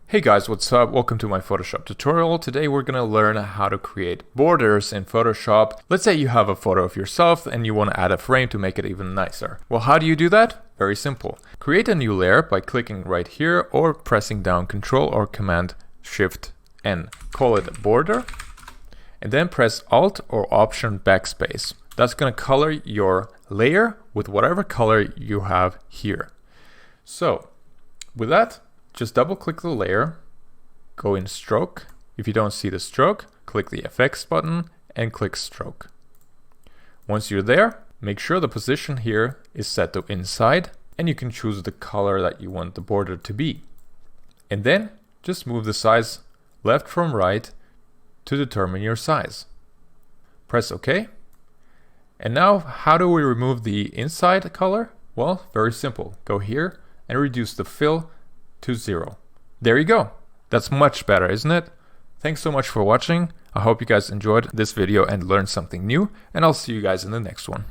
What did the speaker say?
Hey guys, what's up? Welcome to my Photoshop tutorial. Today we're gonna learn how to create borders in Photoshop. Let's say you have a photo of yourself and you want to add a frame to make it even nicer. Well, how do you do that? Very simple. Create a new layer by clicking right here or pressing down Ctrl or Command Shift N. Call it a border and then press Alt or Option Backspace. That's gonna color your layer with whatever color you have here. So with that, just double click the layer, go in stroke. If you don't see the stroke, click the FX button and click stroke. Once you're there, make sure the position here is set to inside and you can choose the color that you want the border to be. And then just move the size left from right to determine your size. Press OK. And now how do we remove the inside color? Well, very simple. Go here and reduce the fill to 0. There you go. That's much better, isn't it? Thanks so much for watching. I hope you guys enjoyed this video and learned something new, and I'll see you guys in the next one.